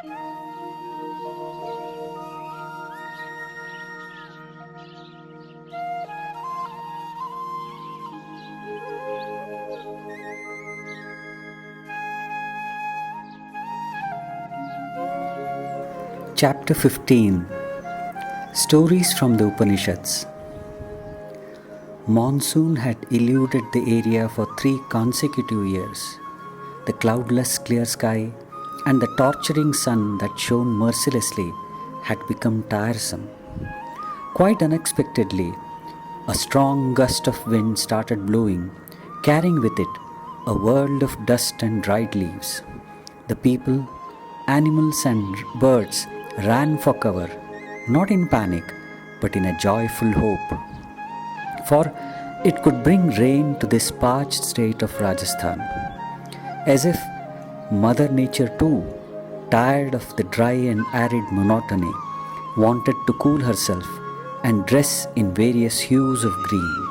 Chapter 15. Stories from the Upanishads. Monsoon had eluded the area for 3 consecutive years. The cloudless clear sky and the torturing sun that shone mercilessly had become tiresome. Quite unexpectedly, a strong gust of wind started blowing, carrying with it a world of dust and dried leaves. The people, animals, and birds ran for cover, not in panic, but in a joyful hope. For it could bring rain to this parched state of Rajasthan. As if Mother Nature too, tired of the dry and arid monotony, wanted to cool herself and dress in various hues of green.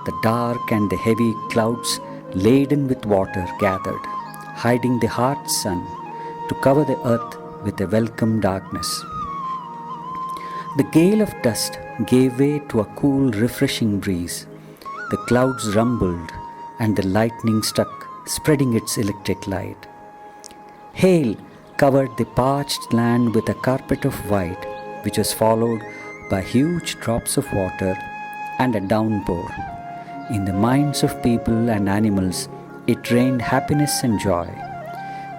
The dark and the heavy clouds laden with water gathered, hiding the hot sun to cover the earth with a welcome darkness. The gale of dust gave way to a cool, refreshing breeze. The clouds rumbled and the lightning struck, spreading its electric light. Hail covered the parched land with a carpet of white, which was followed by huge drops of water and a downpour. In the minds of people and animals, it rained happiness and joy.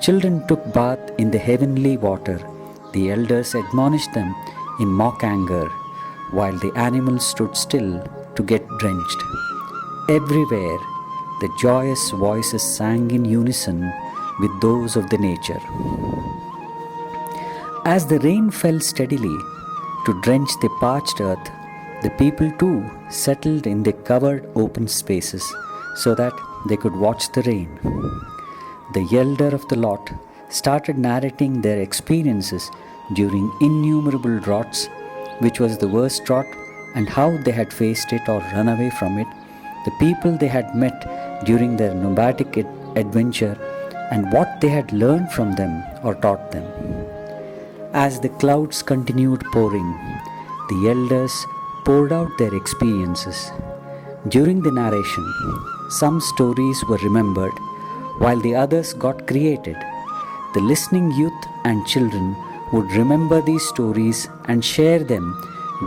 Children took bath in the heavenly water. The elders admonished them in mock anger, while the animals stood still to get drenched. Everywhere, the joyous voices sang in unison with those of the nature. As the rain fell steadily to drench the parched earth, the people too settled in the covered open spaces so that they could watch the rain. The elder of the lot started narrating their experiences during innumerable droughts, which was the worst drought, and how they had faced it or run away from it, the people they had met during their nomadic adventure, and what they had learned from them or taught them. As the clouds continued pouring, the elders poured out their experiences. During the narration, some stories were remembered, while the others got created. The listening youth and children would remember these stories and share them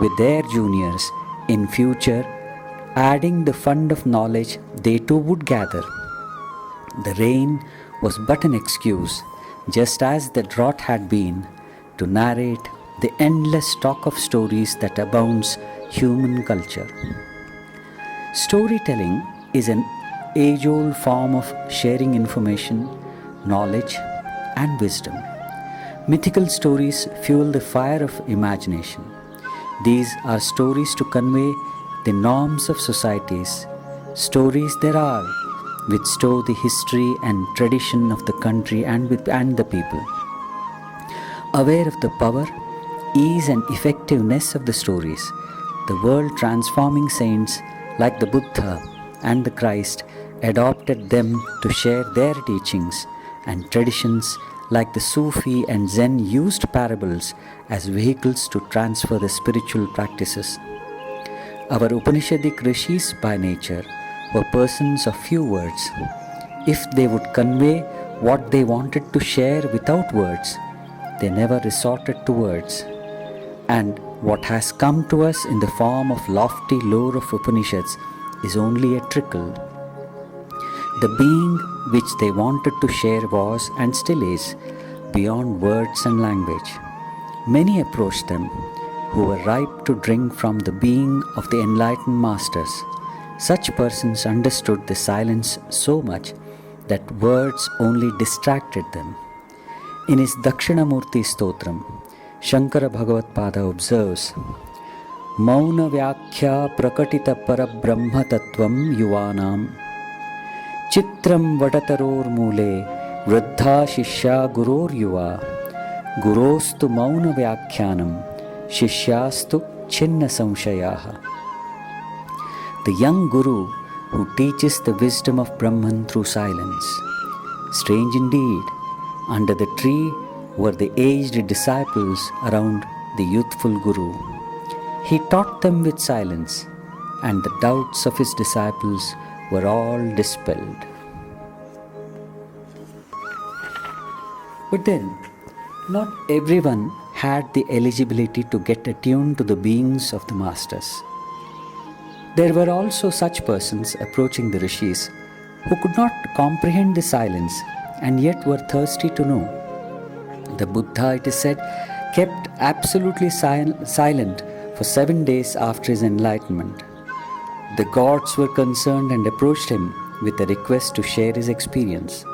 with their juniors in future, adding the fund of knowledge they too would gather. The rain was but an excuse, just as the drought had been, to narrate the endless stock of stories that abounds human culture. Storytelling is an age-old form of sharing information, knowledge, and wisdom. Mythical stories fuel the fire of imagination. These are stories to convey the norms of societies. Stories there are which store the history and tradition of the country and the people. Aware of the power, ease, and effectiveness of the stories, the world-transforming saints like the Buddha and the Christ adopted them to share their teachings, and traditions like the Sufi and Zen used parables as vehicles to transfer the spiritual practices. Our Upanishadic rishis by nature were persons of few words. If they would convey what they wanted to share without words, they never resorted to words. And what has come to us in the form of lofty lore of Upanishads is only a trickle. The being which they wanted to share was, and still is, beyond words and language. Many approached them who were ripe to drink from the being of the enlightened masters. Such persons understood the silence so much that words only distracted them. In his Dakshinamurti Stotram, Shankara Bhagavatpada observes, Mauna Vyakhya Prakatita Parabrahma Tattvam Yuvanam Chitram Vadataror Mule Vruddha Shishya Guror Yuva Gurostu Mauna Vyakhyanam Shishyastu Chinna Samshayaha. The young Guru who teaches the wisdom of Brahman through silence. Strange indeed, under the tree were the aged disciples around the youthful Guru. He taught them with silence, and the doubts of his disciples were all dispelled. But then, not everyone had the eligibility to get attuned to the beings of the masters. There were also such persons approaching the rishis who could not comprehend the silence and yet were thirsty to know. The Buddha, it is said, kept absolutely silent for 7 days after his enlightenment. The gods were concerned and approached him with a request to share his experience.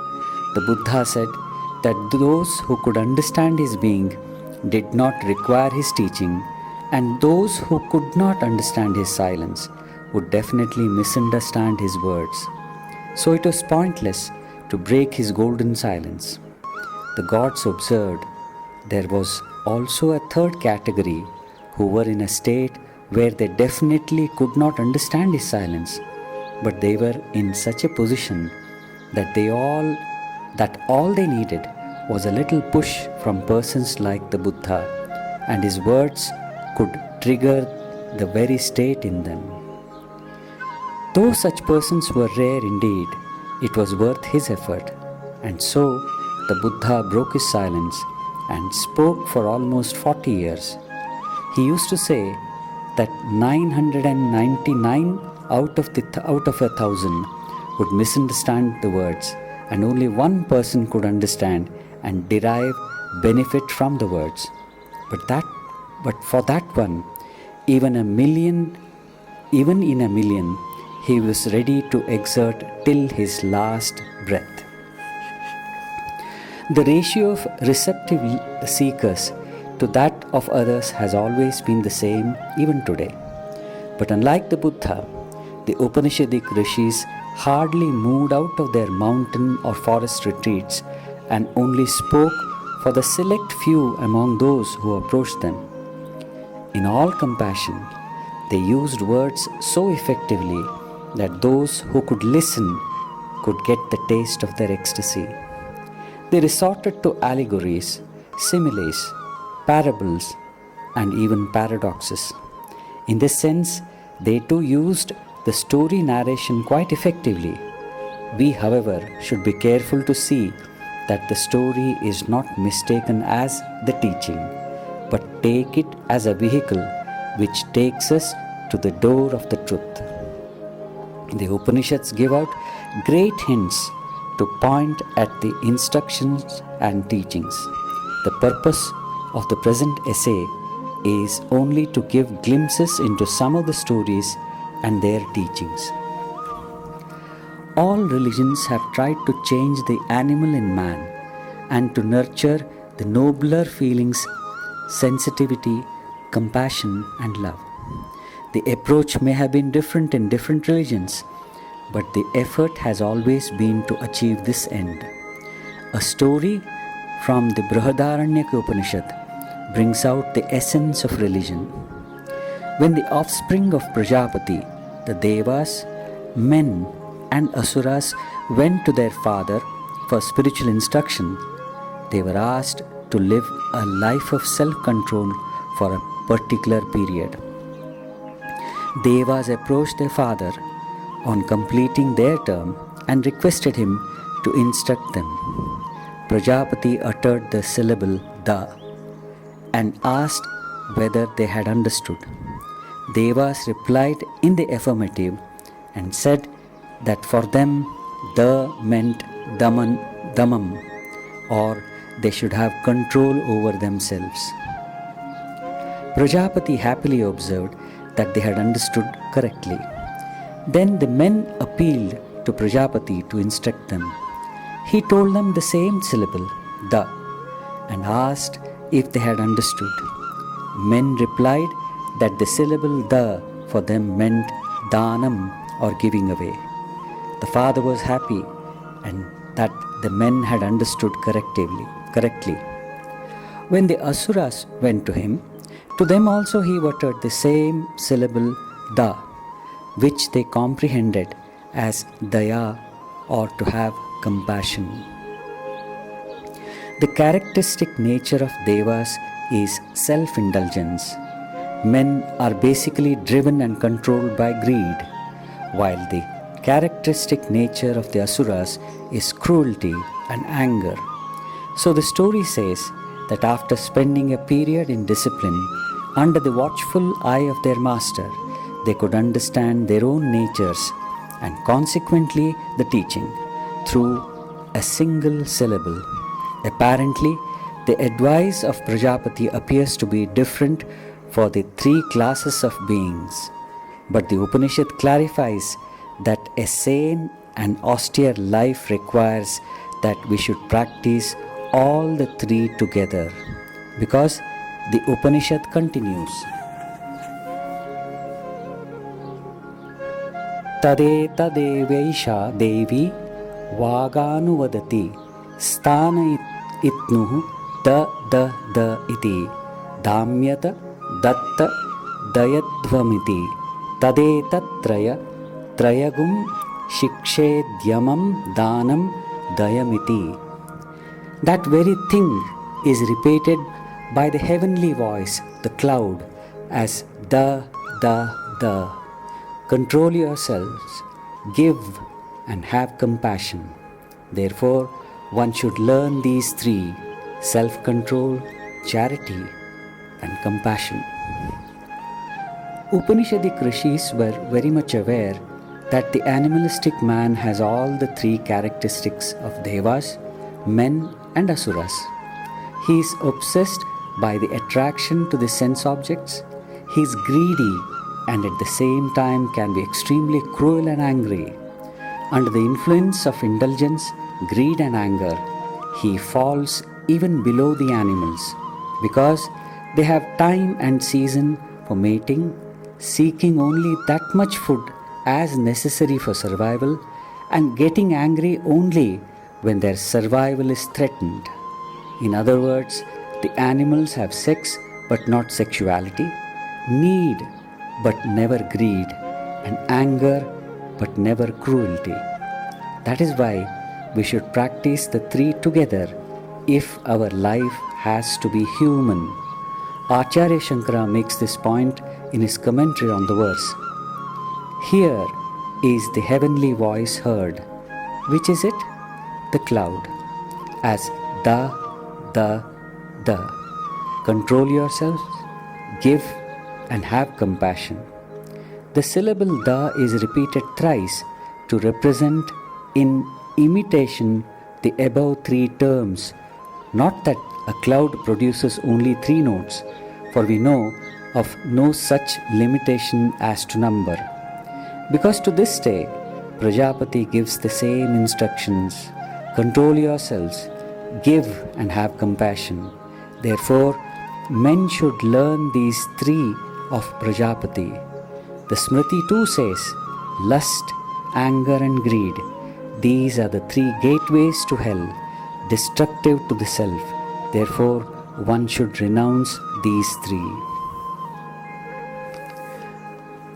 The Buddha said that those who could understand his being did not require his teaching, and those who could not understand his silence would definitely misunderstand his words. So it was pointless to break his golden silence. The gods observed there was also a third category who were in a state where they definitely could not understand his silence, but they were in such a position that all they needed was a little push from persons like the Buddha, and his words could trigger the very state in them. Though such persons were rare indeed, it was worth his effort, and so the Buddha broke his silence and spoke for almost 40 years. He used to say that 999 out of 1,000 would misunderstand the words, and only one person could understand and derive benefit from the words. But for that one, even in a million, he was ready to exert till his last breath. The ratio of receptive seekers to that of others has always been the same even today. But unlike the Buddha, the Upanishadic rishis hardly moved out of their mountain or forest retreats and only spoke for the select few among those who approached them. In all compassion, they used words so effectively that those who could listen could get the taste of their ecstasy. They resorted to allegories, similes, parables, and even paradoxes. In this sense, they too used the story narration quite effectively. We, however, should be careful to see that the story is not mistaken as the teaching, but take it as a vehicle which takes us to the door of the truth. The Upanishads give out great hints to point at the instructions and teachings. The purpose of the present essay is only to give glimpses into some of the stories and their teachings. All religions have tried to change the animal in man and to nurture the nobler feelings, sensitivity, compassion, and love. The approach may have been different in different religions, but the effort has always been to achieve this end. A story from the Brihadaranyaka Upanishad brings out the essence of religion. When the offspring of Prajapati, the Devas, men, and Asuras went to their father for spiritual instruction, they were asked to live a life of self-control for a particular period. Devas approached their father on completing their term and requested him to instruct them. Prajapati uttered the syllable Da and asked whether they had understood. Devas replied in the affirmative and said that for them Da meant Damam, or they should have control over themselves. Prajapati happily observed that they had understood correctly. Then the men appealed to Prajapati to instruct them. He told them the same syllable, Da, and asked if they had understood. Men replied that the syllable Da for them meant Danam, or giving away. The father was happy and that the men had understood correctly. When the Asuras went to him, to them also he uttered the same syllable Da, which they comprehended as Daya, or to have compassion. The characteristic nature of devas is self indulgence. Men are basically driven and controlled by greed, while the characteristic nature of the asuras is cruelty and anger. So the story says that after spending a period in discipline under the watchful eye of their master, they could understand their own natures and consequently the teaching through a single syllable. Apparently, the advice of Prajapati appears to be different for the three classes of beings, but the Upanishad clarifies that a sane and austere life requires that we should practice all the three together, because the Upanishad continues. Tadevaisha Devi Vaganuvadati Sthana itnuhu da iti Damyata Datta Dayadvamiti Tadetatraya Trayagum Shikshedyamam Danam Dayamiti. That very thing is repeated by the heavenly voice, the cloud, as the. Control yourselves, give and have compassion. Therefore, one should learn these three: self-control, charity and compassion. Upanishadic rishis were very much aware that the animalistic man has all the three characteristics of devas, men and asuras. He is obsessed by the attraction to the sense objects. He is greedy and at the same time can be extremely cruel and angry. Under the influence of indulgence, greed and anger, he falls even below the animals because they have time and season for mating, seeking only that much food as necessary for survival, and getting angry only when their survival is threatened. In other words, the animals have sex but not sexuality, need but never greed, and anger but never cruelty. That is why we should practice the three together if our life has to be human. Acharya Shankara makes this point in his commentary on the verse. Here is the heavenly voice heard. Which is it? The cloud. As the. Control yourselves, give and have compassion. The syllable da is repeated thrice to represent in imitation the above three terms. Not that a cloud produces only three notes, for we know of no such limitation as to number. Because to this day, Prajapati gives the same instructions: control yourselves, give and have compassion. Therefore, men should learn these three of Prajapati. The Smriti too says, lust, anger and greed, these are the three gateways to hell, destructive to the self. Therefore, one should renounce these three.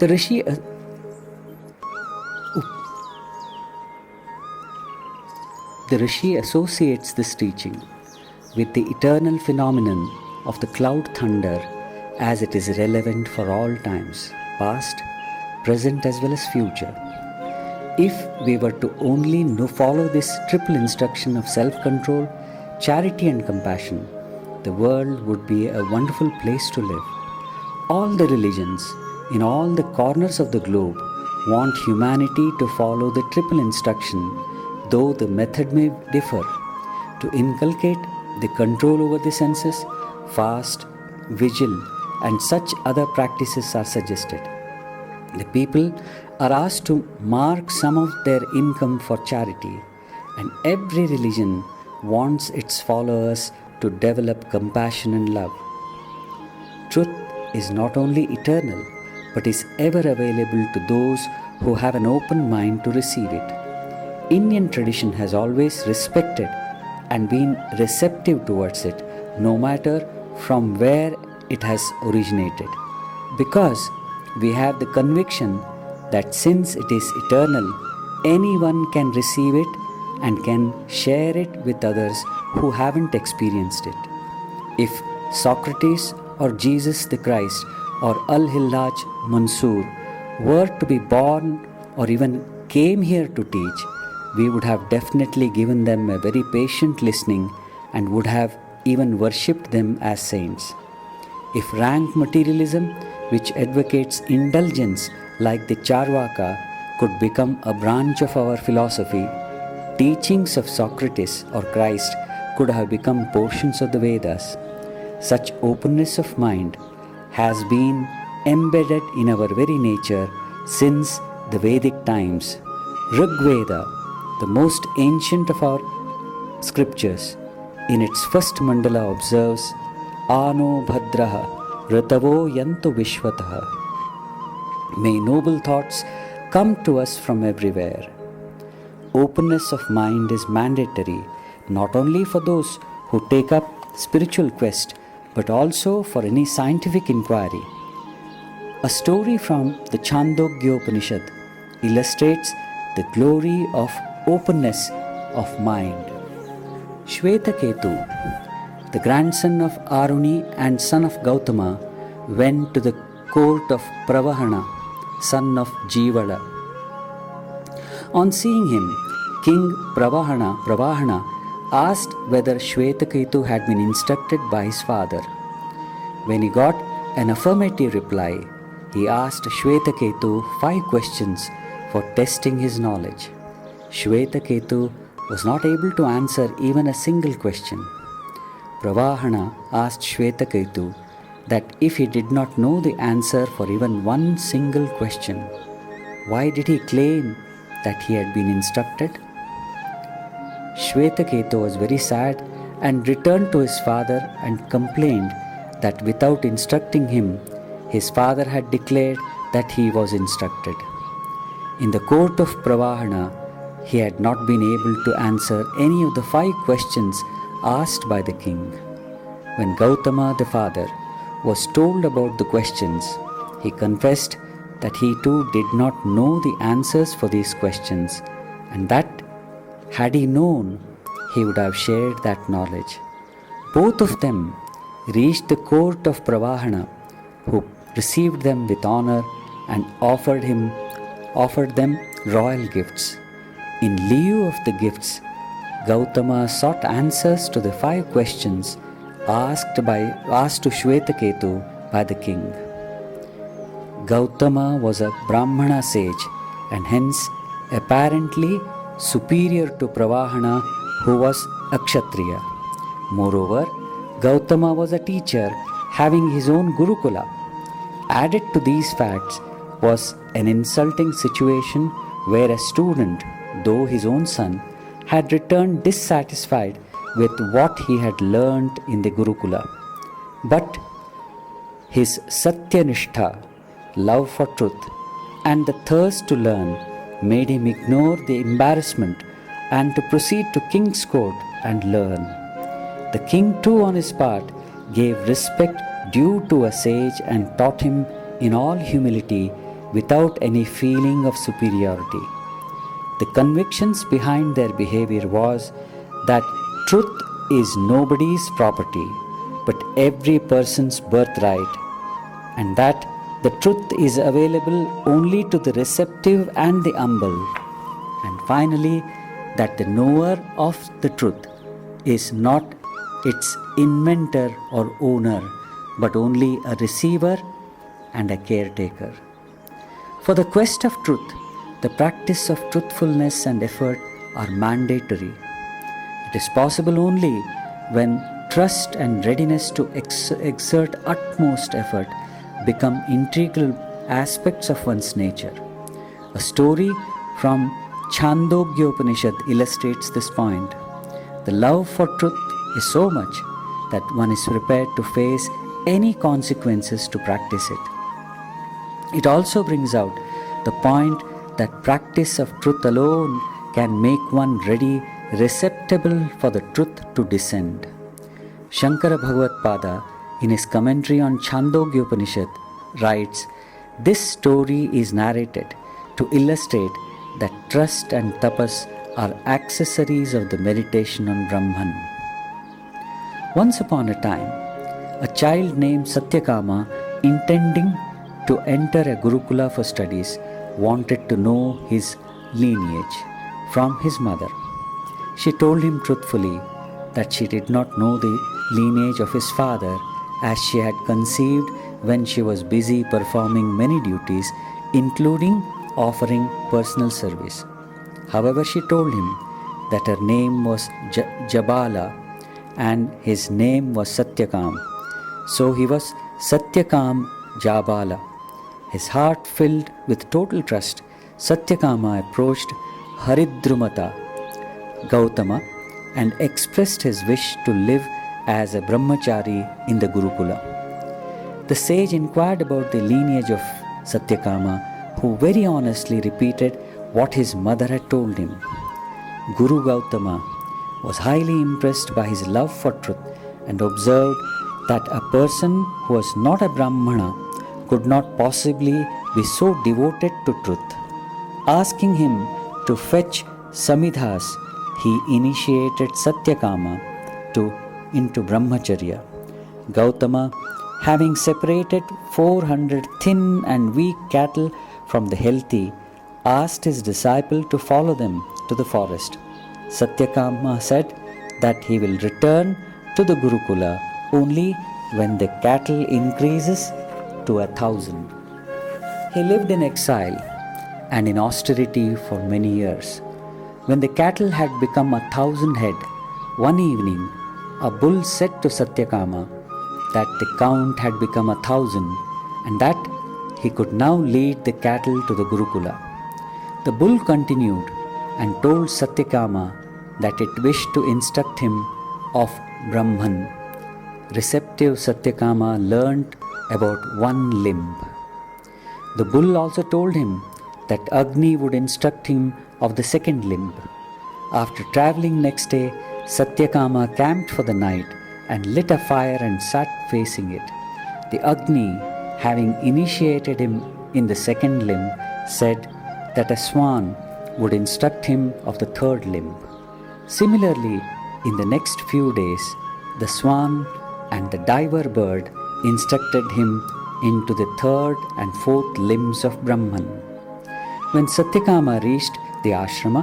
The Rishi associates this teaching with the eternal phenomenon of the cloud thunder, as it is relevant for all times, past, present as well as future. If we were to only follow this triple instruction of self-control, charity and compassion, the world would be a wonderful place to live. All the religions in all the corners of the globe want humanity to follow the triple instruction, though the method may differ. To inculcate the control over the senses, fast, vigil, and such other practices are suggested. The people are asked to mark some of their income for charity, and every religion wants its followers to develop compassion and love. Truth is not only eternal, but is ever available to those who have an open mind to receive it. Indian tradition has always respected and been receptive towards it, no matter from where it has originated, because we have the conviction that since it is eternal, anyone can receive it and can share it with others who haven't experienced it. If Socrates or Jesus the Christ or Al-Hillaj Mansoor were to be born or even came here to teach, we would have definitely given them a very patient listening and would have even worshipped them as saints. If rank materialism, which advocates indulgence like the Charvaka, could become a branch of our philosophy, teachings of Socrates or Christ could have become portions of the Vedas. Such openness of mind has been embedded in our very nature since the Vedic times. Rig Veda, the most ancient of our scriptures, in its first mandala observes, Ano Bhadraha Ratavo Yantu Vishwataha. May noble thoughts come to us from everywhere. Openness of mind is mandatory not only for those who take up spiritual quest, but also for any scientific inquiry. A story from the Chandogya Upanishad illustrates the glory of openness of mind. Shvetaketu, the grandson of Aruni and son of Gautama, went to the court of Pravahana, son of Jivala. On seeing him, King Pravahana asked whether Shvetaketu had been instructed by his father. When he got an affirmative reply, he asked Shvetaketu 5 questions for testing his knowledge. Shvetaketu was not able to answer even a single question. Pravahana asked Shvetaketu that if he did not know the answer for even one single question, why did he claim that he had been instructed? Shvetaketu was very sad and returned to his father and complained that without instructing him, his father had declared that he was instructed. In the court of Pravahana, he had not been able to answer any of the 5 questions asked by the king. When Gautama the father was told about the questions, he confessed that he too did not know the answers for these questions, and that had he known, he would have shared that knowledge. Both of them reached the court of Pravahana, who received them with honor and offered them royal gifts. In lieu of the gifts, Gautama sought answers to the 5 questions asked to Shvetaketu by the king. Gautama was a Brahmana sage and hence apparently superior to Pravahana, who was a Kshatriya. Moreover, Gautama was a teacher having his own Gurukula. Added to these facts was an insulting situation where a student, though his own son, had returned dissatisfied with what he had learnt in the Gurukula. But his Satyanishtha, love for truth, and the thirst to learn made him ignore the embarrassment and to proceed to King's court and learn. The king too on his part gave respect due to a sage and taught him in all humility without any feeling of superiority. The convictions behind their behavior was that truth is nobody's property but every person's birthright, and that the truth is available only to the receptive and the humble. And finally, that the knower of the truth is not its inventor or owner, but only a receiver and a caretaker. For the quest of truth, the practice of truthfulness and effort are mandatory. It is possible only when trust and readiness to exert utmost effort become integral aspects of one's nature. A story from Chandogya Upanishad illustrates this point. The love for truth is so much that one is prepared to face any consequences to practice it. It also brings out the point that practice of truth alone can make one ready, receptible for the truth to descend. Shankara Bhagavad-pada, in his commentary on Chandogya Upanishad, writes, "This story is narrated to illustrate that trust and tapas are accessories of the meditation on Brahman." Once upon a time, a child named Satyakama, intending to enter a Gurukula for studies, wanted to know his lineage from his mother. She told him truthfully that she did not know the lineage of his father, as she had conceived when she was busy performing many duties, including offering personal service. However, she told him that her name was Jabala and his name was Satyakam. So he was Satyakam Jabala. His heart filled with total trust, Satyakama approached Haridrumata Gautama and expressed his wish to live as a brahmachari in the Gurukula. The sage inquired about the lineage of Satyakama, who very honestly repeated what his mother had told him. Guru Gautama was highly impressed by his love for truth and observed that a person who was not a Brahmana could not possibly be so devoted to truth. Asking him to fetch Samidhas, he initiated Satyakama into Brahmacharya. Gautama, having separated 400 thin and weak cattle from the healthy, asked his disciple to follow them to the forest. Satyakama said that he will return to the Gurukula only when the cattle increases to 1,000. He lived in exile and in austerity for many years. When the cattle had become 1,000 head, one evening a bull said to Satyakama that the count had become 1,000 and that he could now lead the cattle to the Gurukula. The bull continued and told Satyakama that it wished to instruct him of Brahman. Receptive Satyakama learnt about one limb. The bull also told him that Agni would instruct him of the second limb. After travelling next day, Satyakama camped for the night and lit a fire and sat facing it. The Agni, having initiated him in the second limb, said that a swan would instruct him of the third limb. Similarly, in the next few days, the swan and the diver bird instructed him into the third and fourth limbs of Brahman. When Satyakama reached the ashrama,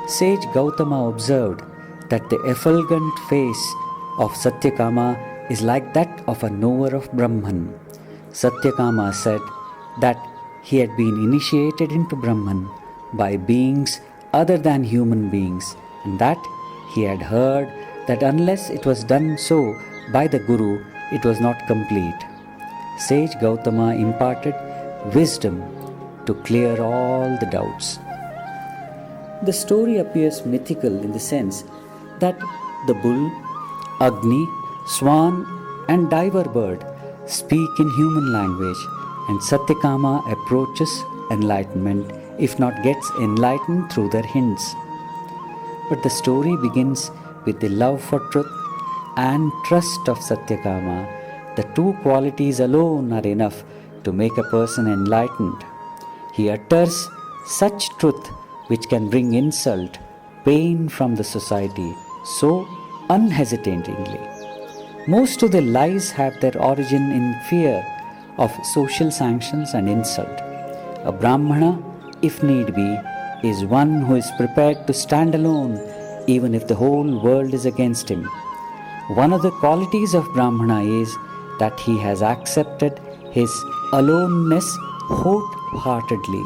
sage Gautama observed that the effulgent face of Satyakama is like that of a knower of Brahman. Satyakama said that he had been initiated into Brahman by beings other than human beings, and that he had heard that unless it was done so by the Guru, it was not complete. Sage Gautama imparted wisdom to clear all the doubts. The story appears mythical in the sense that the bull, Agni, swan, and diver bird speak in human language, and Satyakama approaches enlightenment, if not gets enlightened through their hints. But the story begins with the love for truth and trust of Satyakama. The two qualities alone are enough to make a person enlightened. He utters such truth which can bring insult, pain from the society, so unhesitatingly. Most of the lies have their origin in fear of social sanctions and insult. A Brahmana, if need be, is one who is prepared to stand alone even if the whole world is against him. One of the qualities of Brahmana is that he has accepted his aloneness wholeheartedly.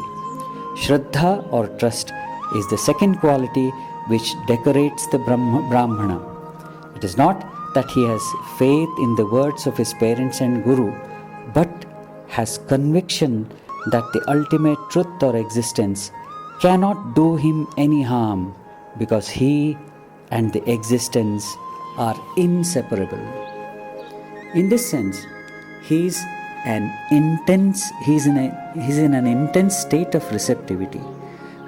Shraddha or trust is the second quality which decorates the Brahmana. It is not that he has faith in the words of his parents and Guru, but has conviction that the ultimate truth or existence cannot do him any harm because he and the existence are inseparable. In this sense, he is in an intense state of receptivity.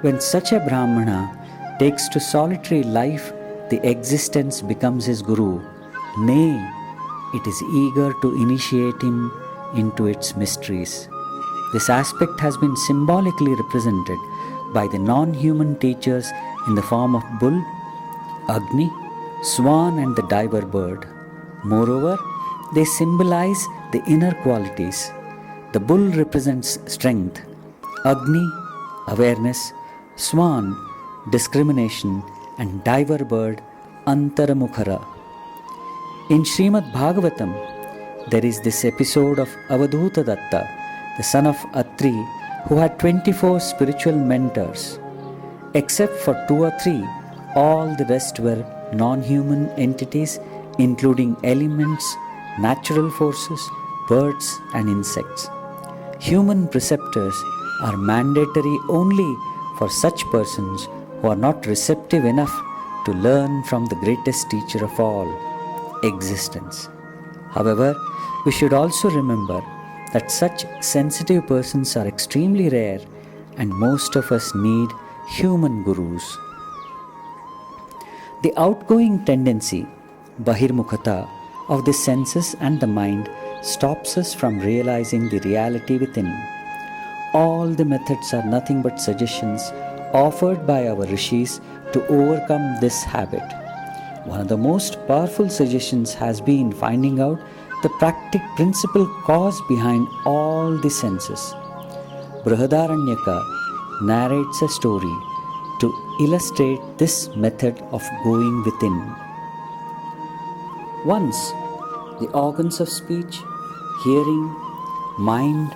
When such a Brahmana takes to solitary life, the existence becomes his guru. Nay, it is eager to initiate him into its mysteries. This aspect has been symbolically represented by the non-human teachers in the form of bull, Agni, swan and the diver bird. Moreover, they symbolize the inner qualities. The bull represents strength, Agni, awareness, Swan, discrimination, and diver bird, Antaramukhara. In Srimad Bhagavatam, there is this episode of Avadhuta Datta, the son of Atri, who had 24 spiritual mentors. Except for 2 or 3, all the rest were non-human entities, including elements, natural forces, birds, and insects. Human preceptors are mandatory only for such persons who are not receptive enough to learn from the greatest teacher of all, existence. However, we should also remember that such sensitive persons are extremely rare, and most of us need human gurus. The outgoing tendency, Bahirmukhata, of the senses and the mind stops us from realizing the reality within. All the methods are nothing but suggestions offered by our rishis to overcome this habit. One of the most powerful suggestions has been finding out the practical principal cause behind all the senses. Brihadaranyaka narrates a story to illustrate this method of going within. Once, the organs of speech, hearing, mind,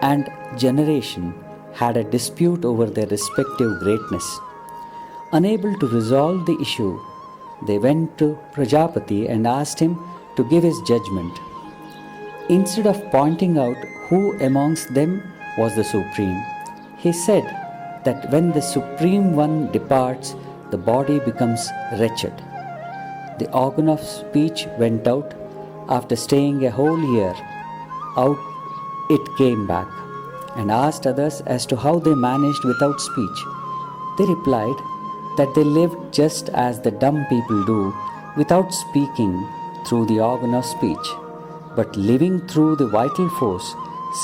and generation had a dispute over their respective greatness. Unable to resolve the issue, they went to Prajapati and asked him to give his judgment. Instead of pointing out who amongst them was the supreme, he said that when the Supreme One departs, the body becomes wretched. The organ of speech went out. After staying a whole year, out it came back, and asked others as to how they managed without speech. They replied that they lived just as the dumb people do, without speaking through the organ of speech, but living through the vital force,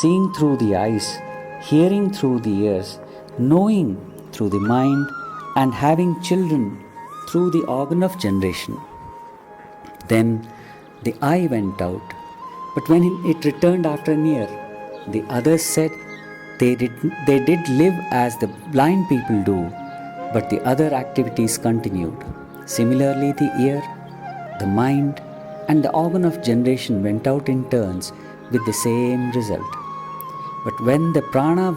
seeing through the eyes, hearing through the ears, knowing through the mind, and having children through the organ of generation. Then the eye went out, but when it returned after an year, the others said they did live as the blind people do, but the other activities continued. Similarly, the ear, the mind, and the organ of generation went out in turns with the same result. But when the prana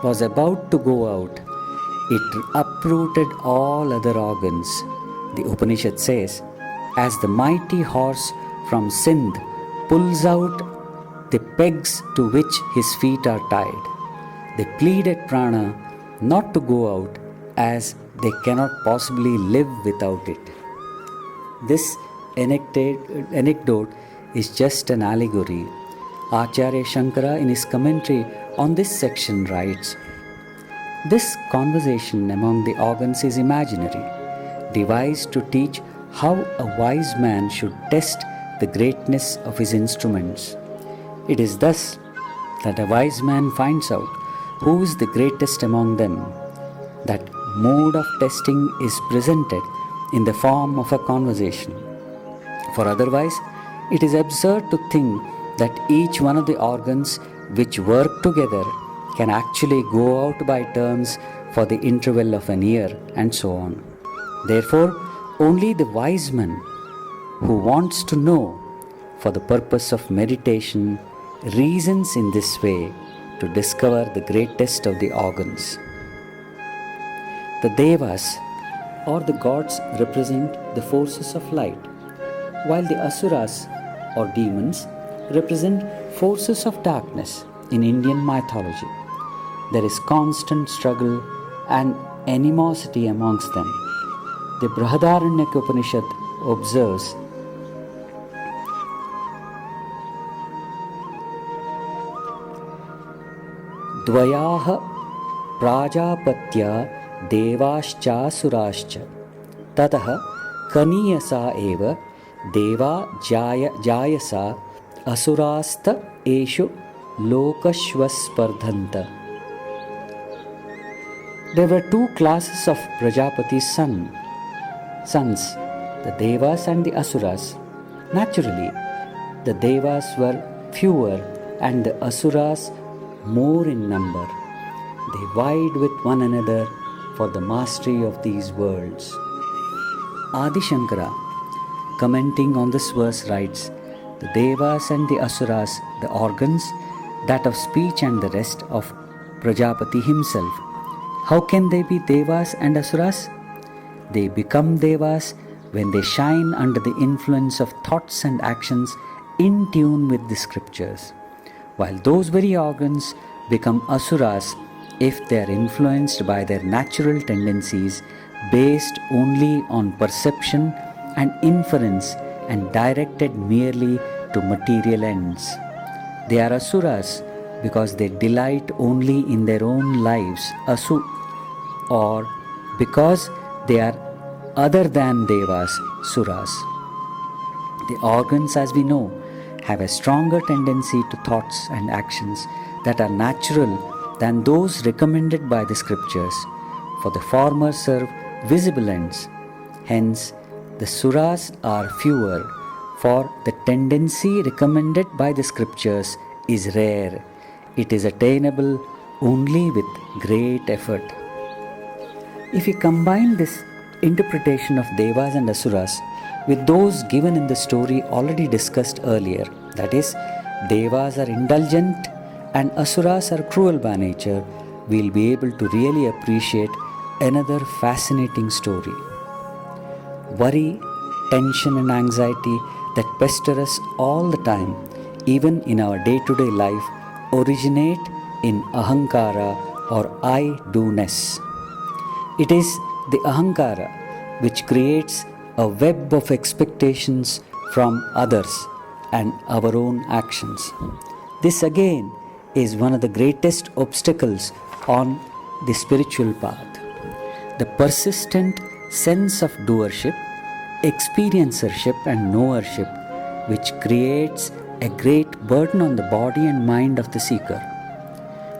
was about to go out, it uprooted all other organs. The Upanishad says, as the mighty horse from Sindh pulls out the pegs to which his feet are tied, they pleaded prana not to go out, as they cannot possibly live without it. This anecdote is just an allegory. Acharya Shankara in his commentary on this section writes, this conversation among the organs is imaginary, devised to teach how a wise man should test the greatness of his instruments. It is thus that a wise man finds out who is the greatest among them. That mode of testing is presented in the form of a conversation. For otherwise, it is absurd to think that each one of the organs which work together can actually go out by turns for the interval of an year, and so on. Therefore, only the wise man who wants to know for the purpose of meditation reasons in this way to discover the greatest of the organs. The Devas or the gods represent the forces of light, while the Asuras or demons represent forces of darkness in Indian mythology. There is constant struggle and animosity amongst them. The Brihadaranyaka Upanishad observes, Dvayaha Prajapatya Devascha Tataha Kaniyasa Eva Deva Jayasa Asurasta Eshu Lokashvaspardhanta. There were two classes of Prajapati's sons, the Devas and the Asuras. Naturally, the Devas were fewer and the Asuras more in number. They vied with one another for the mastery of these worlds. Adi Shankara, commenting on this verse, writes, "The Devas and the Asuras, the organs, that of speech and the rest of Prajapati himself. How can they be Devas and Asuras? They become Devas when they shine under the influence of thoughts and actions in tune with the scriptures, while those very organs become Asuras if they are influenced by their natural tendencies based only on perception and inference and directed merely to material ends. They are Asuras because they delight only in their own lives, or because they are other than Devas, Suras. The organs, as we know, have a stronger tendency to thoughts and actions that are natural than those recommended by the scriptures, for the former serve visible ends. Hence, the Suras are fewer, for the tendency recommended by the scriptures is rare. It is attainable only with great effort. If we combine this interpretation of Devas and Asuras with those given in the story already discussed earlier, that is, Devas are indulgent and Asuras are cruel by nature, we'll be able to really appreciate another fascinating story. Worry, tension and anxiety that pester us all the time, even in our day-to-day life, originate in ahankara or I-do-ness. It is the ahankara which creates a web of expectations from others and our own actions. This again is one of the greatest obstacles on the spiritual path. The persistent sense of doership, experiencership and knowership, which creates a great burden on the body and mind of the seeker.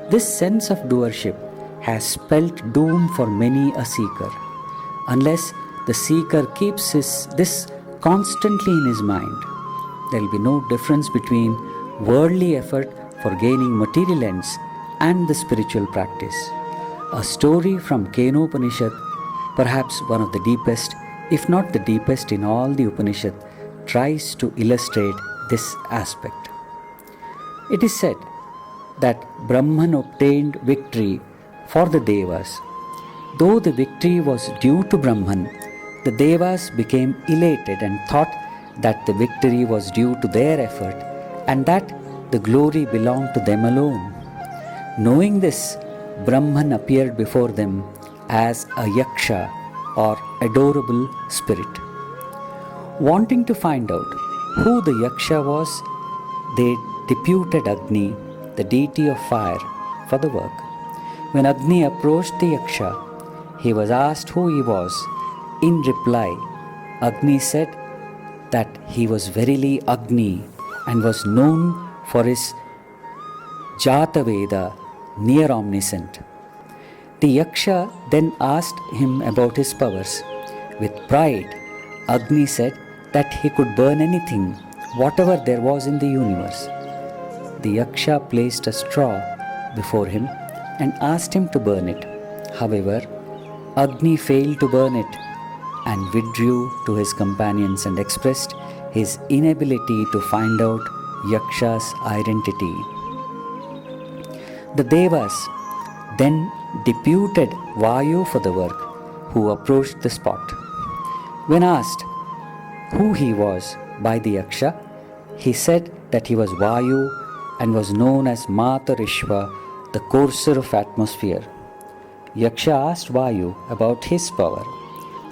This sense of doership has spelt doom for many a seeker, unless the seeker keeps this constantly in his mind. There will be no difference between worldly effort for gaining material ends and the spiritual practice. A story from Kenopanishad, perhaps one of the deepest, if not the deepest in all the Upanishad, tries to illustrate this aspect. It is said that Brahman obtained victory for the Devas. Though the victory was due to Brahman, the Devas became elated and thought that the victory was due to their effort and that the glory belonged to them alone. Knowing this, Brahman appeared before them as a yaksha or adorable spirit. Wanting to find out who the yaksha was, they deputed Agni, the deity of fire, for the work. When Agni approached the yaksha, he was asked who he was. In reply, Agni said that he was verily Agni and was known for his Jataveda, near omniscient. The yaksha then asked him about his powers. With pride, Agni said that he could burn anything, whatever there was in the universe. The yaksha placed a straw before him and asked him to burn it. However, Agni failed to burn it and withdrew to his companions and expressed his inability to find out Yaksha's identity. The Devas then deputed Vayu for the work, who approached the spot. When asked who he was by the Yaksha, he said that he was Vayu and was known as Matarishva, the courser of atmosphere. Yaksha asked Vayu about his power,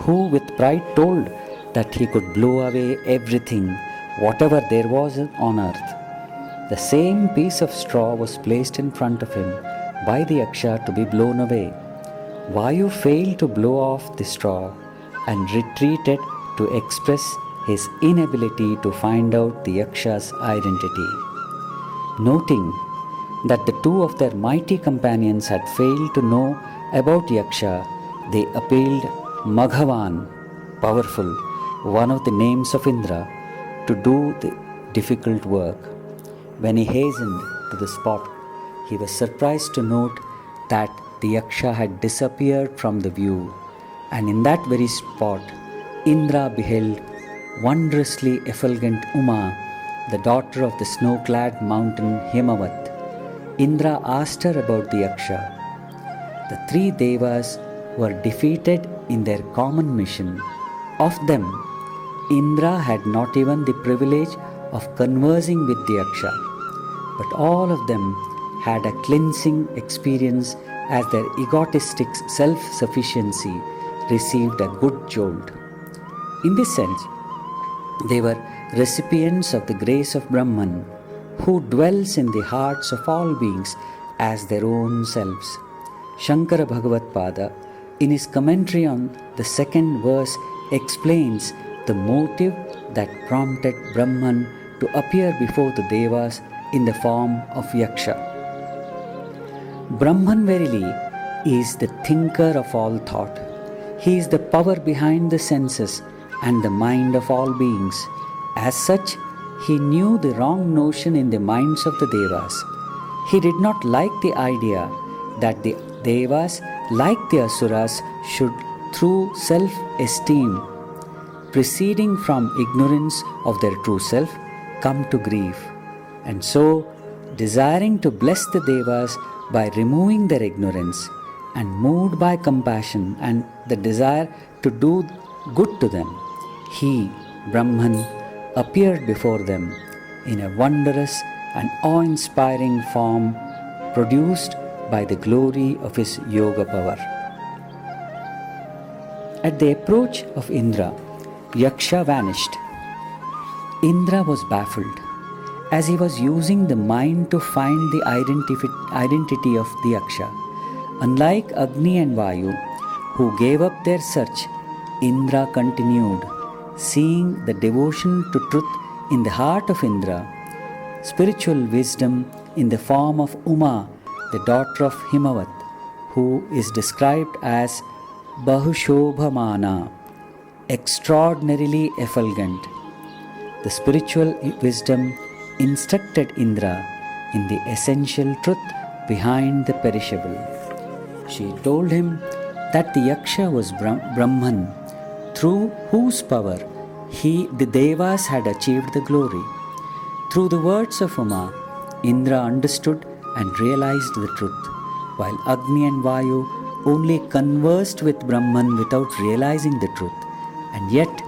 who with pride told that he could blow away everything, whatever there was on earth. The same piece of straw was placed in front of him by the Yaksha to be blown away. Vayu failed to blow off the straw and retreated to express his inability to find out the Yaksha's identity. Noting that the two of their mighty companions had failed to know about Yaksha, they appealed Maghavan, powerful, one of the names of Indra, to do the difficult work. When he hastened to the spot, he was surprised to note that the Yaksha had disappeared from the view, and in that very spot, Indra beheld wondrously effulgent Uma, the daughter of the snow-clad mountain Himavat. Indra asked her about the Yaksha. The three Devas were defeated in their common mission. Of them, Indra had not even the privilege of conversing with the Yaksha, but all of them had a cleansing experience as their egotistic self-sufficiency received a good jolt. In this sense, they were recipients of the grace of Brahman, who dwells in the hearts of all beings as their own selves. Shankara Bhagavad Pada, in his commentary on the second verse, explains the motive that prompted Brahman to appear before the Devas in the form of Yaksha. Brahman verily is the thinker of all thought. He is the power behind the senses and the mind of all beings. As such, he knew the wrong notion in the minds of the Devas. He did not like the idea that the Devas, like the Asuras, should, through self-esteem, proceeding from ignorance of their true self, come to grief. And so, desiring to bless the Devas by removing their ignorance, and moved by compassion and the desire to do good to them, he, Brahman, appeared before them in a wondrous and awe-inspiring form produced by the glory of his yoga power. At the approach of Indra, Yaksha vanished. Indra was baffled, as he was using the mind to find the identity of the Yaksha. Unlike Agni and Vayu, who gave up their search, Indra continued, seeing the devotion to truth in the heart of Indra, spiritual wisdom in the form of Uma, the daughter of Himavat, who is described as Bahushobhamana, extraordinarily effulgent. The spiritual wisdom instructed Indra in the essential truth behind the perishable. She told him that the Yaksha was Brahman, through whose power the Devas had achieved the glory. Through the words of Uma, Indra understood and realized the truth, while Agni and Vayu only conversed with Brahman without realizing the truth. And yet,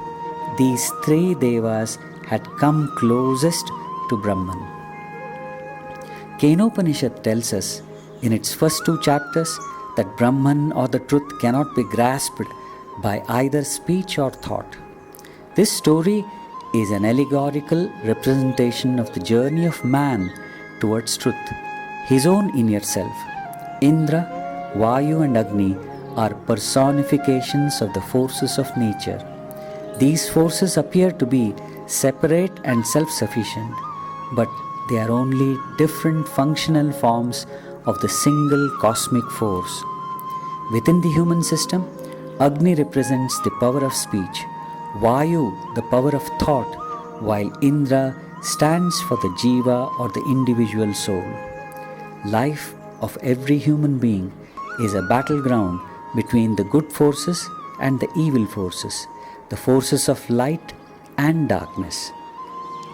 these three Devas had come closest to Brahman. Kenopanishad tells us in its first two chapters that Brahman or the truth cannot be grasped by either speech or thought. This story is an allegorical representation of the journey of man towards truth, his own inner self. Indra, Vayu and Agni are personifications of the forces of nature. These forces appear to be separate and self-sufficient, but they are only different functional forms of the single cosmic force. Within the human system, Agni represents the power of speech, Vayu the power of thought, while Indra stands for the jiva or the individual soul. Life of every human being is a battleground between the good forces and the evil forces, the forces of light and darkness.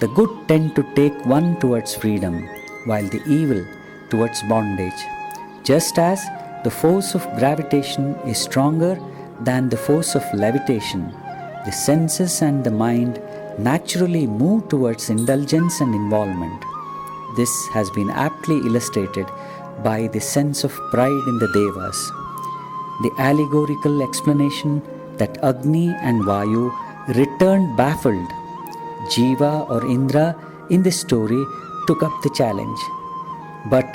The good tend to take one towards freedom, while the evil towards bondage. Just as the force of gravitation is stronger than the force of levitation, the senses and the mind naturally move towards indulgence and involvement. This has been aptly illustrated by the sense of pride in the Devas. The allegorical explanation that Agni and Vayu returned baffled. Jiva or Indra in this story took up the challenge, but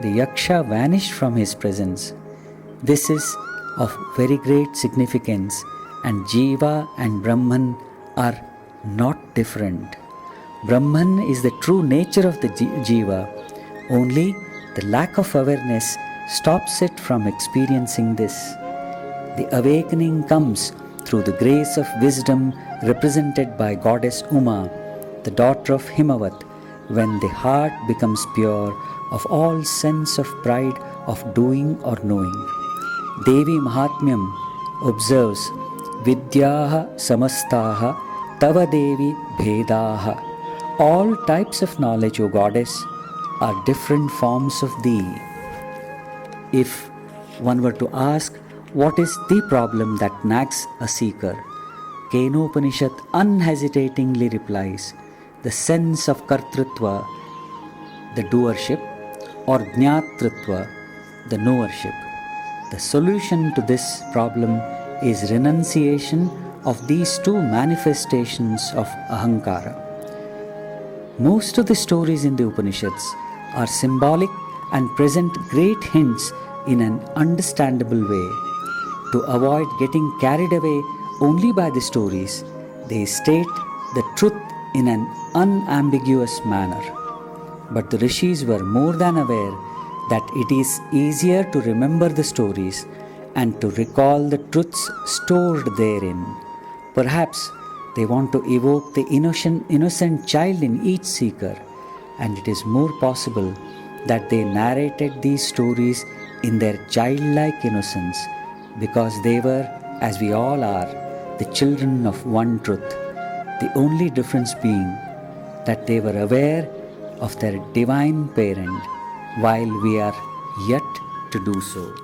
the Yaksha vanished from his presence. This is of very great significance, and Jiva and Brahman are not different. Brahman is the true nature of the Jiva, only the lack of awareness stops it from experiencing this. The awakening comes through the grace of wisdom represented by Goddess Uma, the daughter of Himavat, when the heart becomes pure of all sense of pride of doing or knowing. Devi Mahatmyam observes Vidyaha Samastaha Tava Devi Bhedaha. All types of knowledge, O Goddess, are different forms of thee. If one were to ask, what is the problem that nags a seeker? Kenopanishad unhesitatingly replies, the sense of Kartrutva, the doership, or Jnatritva, the knowership. The solution to this problem is renunciation of these two manifestations of Ahankara. Most of the stories in the Upanishads are symbolic and present great hints in an understandable way. To avoid getting carried away only by the stories, they state the truth in an unambiguous manner. But the rishis were more than aware that it is easier to remember the stories and to recall the truths stored therein. Perhaps they want to evoke the innocent child in each seeker, and it is more possible that they narrated these stories in their childlike innocence because they were, as we all are, the children of one truth, the only difference being that they were aware of their divine parent while we are yet to do so.